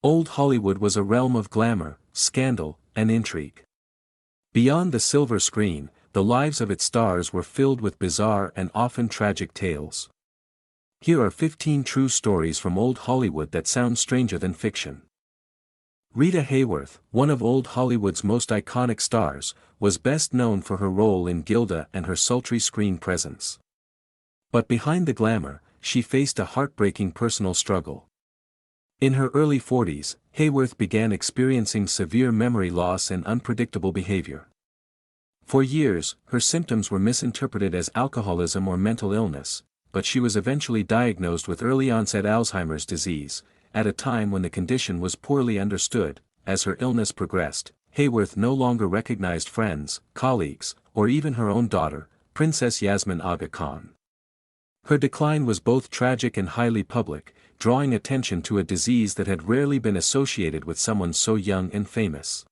Old Hollywood was a realm of glamour, scandal, and intrigue. Beyond the silver screen, the lives of its stars were filled with bizarre and often tragic tales. Here are 15 true stories from Old Hollywood that sound stranger than fiction. Rita Hworth, one of Old Hollywood's most iconic stars, was best known for her role in Gilda and her sultry screen presence. But behind the glamour, she faced a heartbreaking personal struggle. In her early 40s, Hworth began experiencing severe memory loss and unpredictable behavior. For years, her symptoms were misinterpreted as alcoholism or mental illness, but she was eventually diagnosed with early-onset Alzheimer's disease, at a time when the condition was poorly understood. As her illness progressed, Hworth no longer recognized friends, colleagues, or even her own daughter, Princess Yasmin Aga Khan. Her decline was both tragic and highly public, drawing attention to a disease that had rarely been associated with someone so young and famous.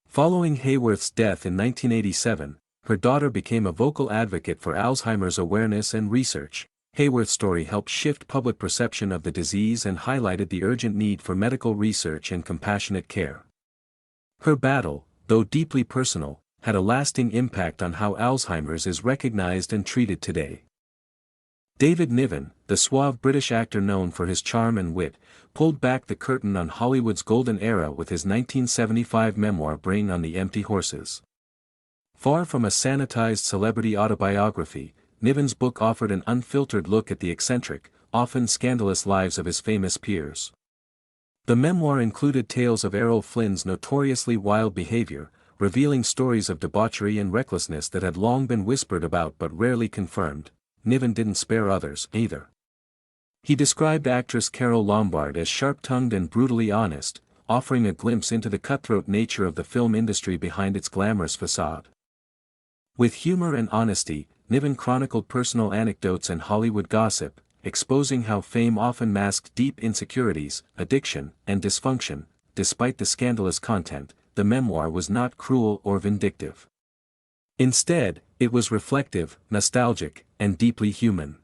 Following Hworth's death in 1987, her daughter became a vocal advocate for Alzheimer's awareness and research. Hworth's story helped shift public perception of the disease and highlighted the urgent need for medical research and compassionate care. Her battle, though deeply personal, had a lasting impact on how Alzheimer's is recognized and treated today. David Niven, the suave British actor known for his charm and wit, pulled back the curtain on Hollywood's golden era with his 1975 memoir Bring on the Empty Horses. Far from a sanitized celebrity autobiography, Niven's book offered an unfiltered look at the eccentric, often scandalous lives of his famous peers. The memoir included tales of Errol Flynn's notoriously wild behavior, revealing stories of debauchery and recklessness that had long been whispered about but rarely confirmed. Niven didn't spare others, either. He described actress Carole Lombard as sharp-tongued and brutally honest, offering a glimpse into the cutthroat nature of the film industry behind its glamorous facade. With humor and honesty, Niven chronicled personal anecdotes and Hollywood gossip, exposing how fame often masked deep insecurities, addiction, and dysfunction. Despite the scandalous content, the memoir was not cruel or vindictive. Instead, it was reflective, nostalgic, and deeply human.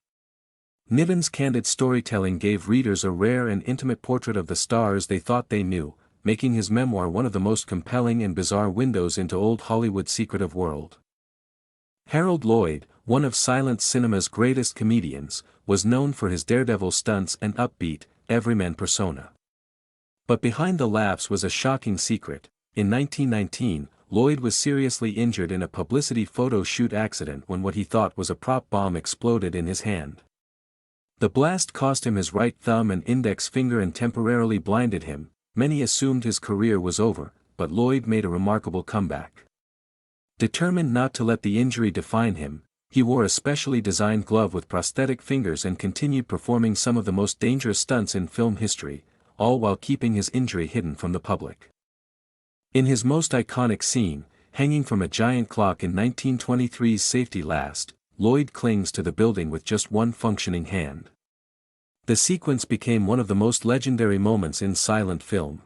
Niven's candid storytelling gave readers a rare and intimate portrait of the stars they thought they knew, making his memoir one of the most compelling and bizarre windows into Old Hollywood's secretive world. Harold Lloyd, one of silent cinema's greatest comedians, was known for his daredevil stunts and upbeat, everyman persona. But behind the laughs was a shocking secret. In 1919, Lloyd was seriously injured in a publicity photo shoot accident when what he thought was a prop bomb exploded in his hand. The blast cost him his right thumb and index finger and temporarily blinded him. Many assumed his career was over, but Lloyd made a remarkable comeback. Determined not to let the injury define him, he wore a specially designed glove with prosthetic fingers and continued performing some of the most dangerous stunts in film history, all while keeping his injury hidden from the public. In his most iconic scene, hanging from a giant clock in 1923's Safety Last, Lloyd clings to the building with just one functioning hand. The sequence became one of the most legendary moments in silent film.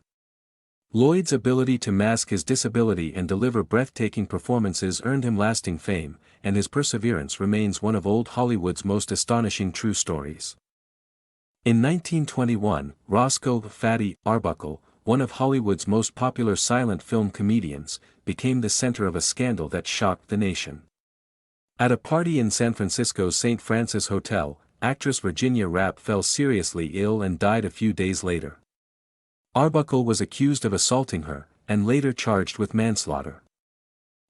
Lloyd's ability to mask his disability and deliver breathtaking performances earned him lasting fame, and his perseverance remains one of Old Hollywood's most astonishing true stories. In 1921, Roscoe "Fatty" Arbuckle, one of Hollywood's most popular silent film comedians, became the center of a scandal that shocked the nation. At a party in San Francisco's St. Francis Hotel, actress Virginia Rappe fell seriously ill and died a few days later. Arbuckle was accused of assaulting her, and later charged with manslaughter.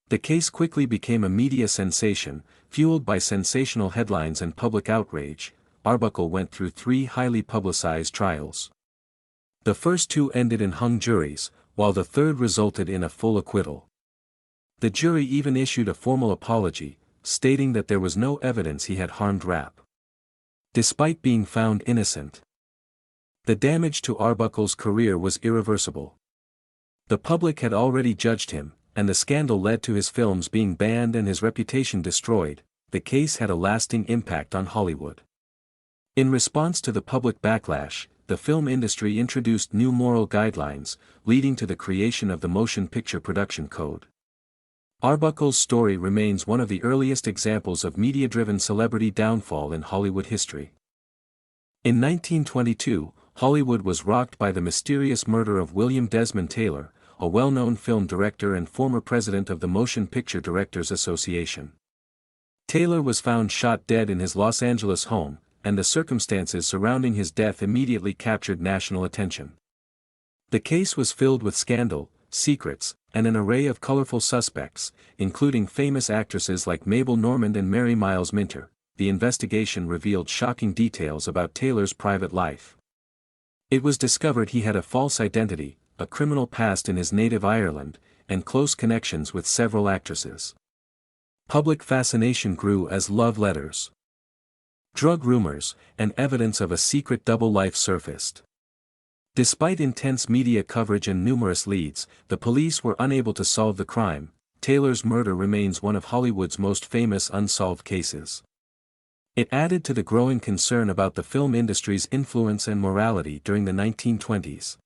The case quickly became a media sensation, fueled by sensational headlines and public outrage. Arbuckle went through 3 highly publicized trials. The first 2 ended in hung juries, while the third resulted in a full acquittal. The jury even issued a formal apology, stating that there was no evidence he had harmed Rappe. Despite being found innocent, the damage to Arbuckle's career was irreversible. The public had already judged him, and the scandal led to his films being banned and his reputation destroyed. The case had a lasting impact on Hollywood. In response to the public backlash, the film industry introduced new moral guidelines, leading to the creation of the Motion Picture Production Code. Arbuckle's story remains one of the earliest examples of media-driven celebrity downfall in Hollywood history. In 1922, Hollywood was rocked by the mysterious murder of William Desmond Taylor, a well-known film director and former president of the Motion Picture Directors Association. Taylor was found shot dead in his Los Angeles home, and the circumstances surrounding his death immediately captured national attention. The case was filled with scandal, secrets, and an array of colorful suspects, including famous actresses like Mabel Normand and Mary Miles Minter. The investigation revealed shocking details about Taylor's private life. It was discovered he had a false identity, a criminal past in his native Ireland, and close connections with several actresses. Public fascination grew as love letters, drug rumors, and evidence of a secret double life surfaced. Despite intense media coverage and numerous leads, the police were unable to solve the crime. Taylor's murder remains one of Hollywood's most famous unsolved cases. It added to the growing concern about the film industry's influence and morality during the 1920s.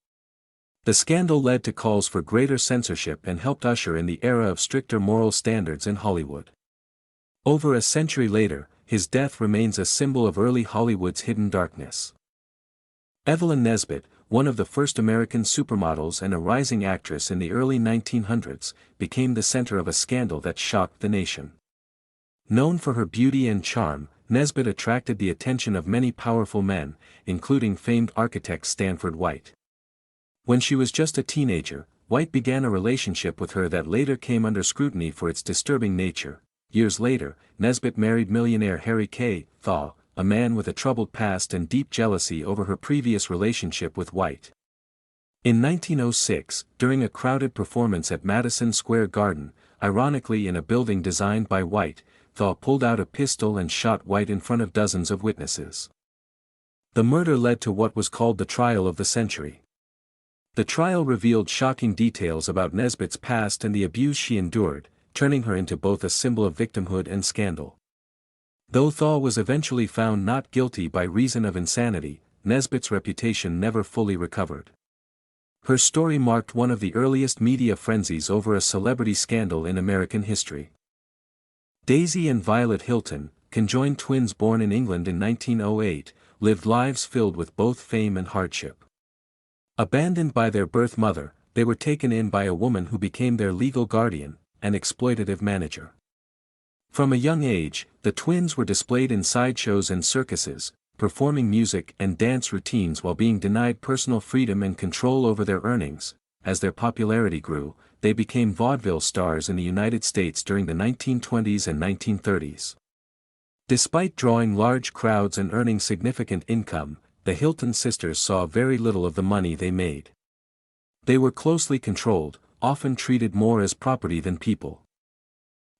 The scandal led to calls for greater censorship and helped usher in the era of stricter moral standards in Hollywood. Over a century later, his death remains a symbol of early Hollywood's hidden darkness. Evelyn Nesbet, one of the first American supermodels and a rising actress in the early 1900s, became the center of a scandal that shocked the nation. Known for her beauty and charm, Nesbet attracted the attention of many powerful men, including famed architect Stanford White. When she was just a teenager, White began a relationship with her that later came under scrutiny for its disturbing nature. Years later, Nesbet married millionaire Harry K. Thaw, a man with a troubled past and deep jealousy over her previous relationship with White. In 1906, during a crowded performance at Madison Square Garden, ironically in a building designed by White, Thaw pulled out a pistol and shot White in front of dozens of witnesses. The murder led to what was called the trial of the century. The trial revealed shocking details about Nesbet's past and the abuse she endured, turning her into both a symbol of victimhood and scandal. Though Thaw was eventually found not guilty by reason of insanity, Nesbet's reputation never fully recovered. Her story marked one of the earliest media frenzies over a celebrity scandal in American history. Daisy and Violet Hilton, conjoined twins born in England in 1908, lived lives filled with both fame and hardship. Abandoned by their birth mother, they were taken in by a woman who became their legal guardian, an exploitative manager. From a young age, the twins were displayed in sideshows and circuses, performing music and dance routines while being denied personal freedom and control over their earnings. As their popularity grew, they became vaudeville stars in the United States during the 1920s and 1930s. Despite drawing large crowds and earning significant income, the Hilton sisters saw very little of the money they made. They were closely controlled, often treated more as property than people.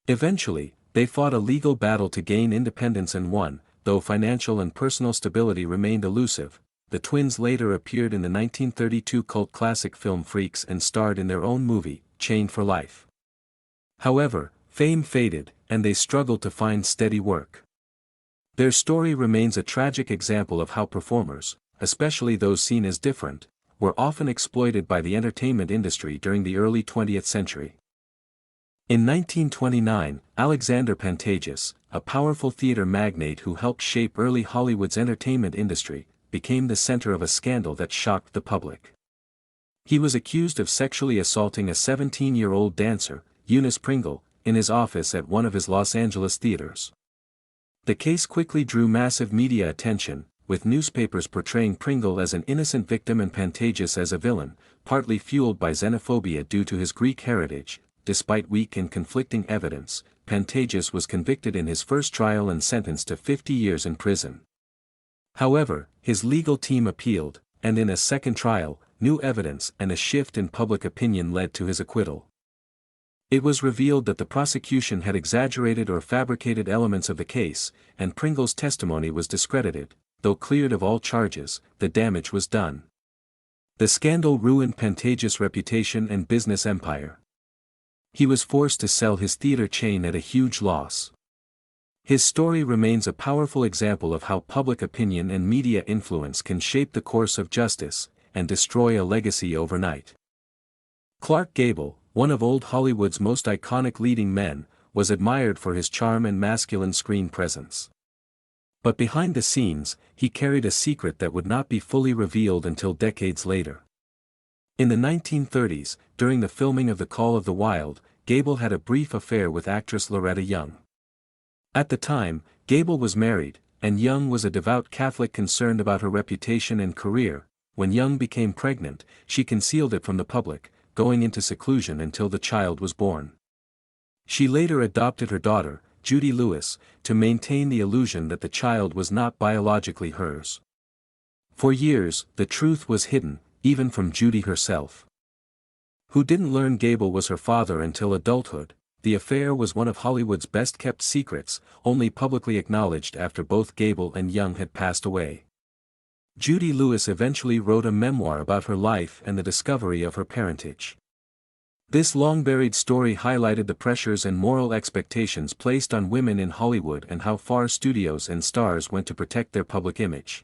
Eventually, they fought a legal battle to gain independence and won, though financial and personal stability remained elusive. The twins later appeared in the 1932 cult classic film Freaks and starred in their own movie, Chained for Life. However, fame faded, and they struggled to find steady work. Their story remains a tragic example of how performers, especially those seen as different, were often exploited by the entertainment industry during the early 20th century. In 1929, Alexander Pantageous, a powerful theater magnate who helped shape early Hollywood's entertainment industry, became the center of a scandal that shocked the public. He was accused of sexually assaulting a 17-year-old dancer, Eunice Pringle, in his office at one of his Los Angeles theaters. The case quickly drew massive media attention, with newspapers portraying Pringle as an innocent victim and Pantageous as a villain, partly fueled by xenophobia due to his Greek heritage. Despite weak and conflicting evidence, Pantageous was convicted in his first trial and sentenced to 50 years in prison. However, his legal team appealed, and in a second trial, new evidence and a shift in public opinion led to his acquittal. It was revealed that the prosecution had exaggerated or fabricated elements of the case, and Pringle's testimony was discredited. Though cleared of all charges, the damage was done. The scandal ruined Pantageous' reputation and business empire. He was forced to sell his theater chain at a huge loss. His story remains a powerful example of how public opinion and media influence can shape the course of justice, and destroy a legacy overnight. Clark Gable, one of old Hollywood's most iconic leading men, was admired for his charm and masculine screen presence. But behind the scenes, he carried a secret that would not be fully revealed until decades later. In the 1930s, during the filming of The Call of the Wild, Gable had a brief affair with actress Loretta Young. At the time, Gable was married, and Young was a devout Catholic concerned about her reputation and career. When Young became pregnant, she concealed it from the public, going into seclusion until the child was born. She later adopted her daughter, Judy Lewis, to maintain the illusion that the child was not biologically hers. For years, the truth was hidden, even from Judy herself, who didn't learn Gable was her father until adulthood. The affair was one of Hollywood's best-kept secrets, only publicly acknowledged after both Gable and Young had passed away. Judy Lewis eventually wrote a memoir about her life and the discovery of her parentage. This long-buried story highlighted the pressures and moral expectations placed on women in Hollywood and how far studios and stars went to protect their public image.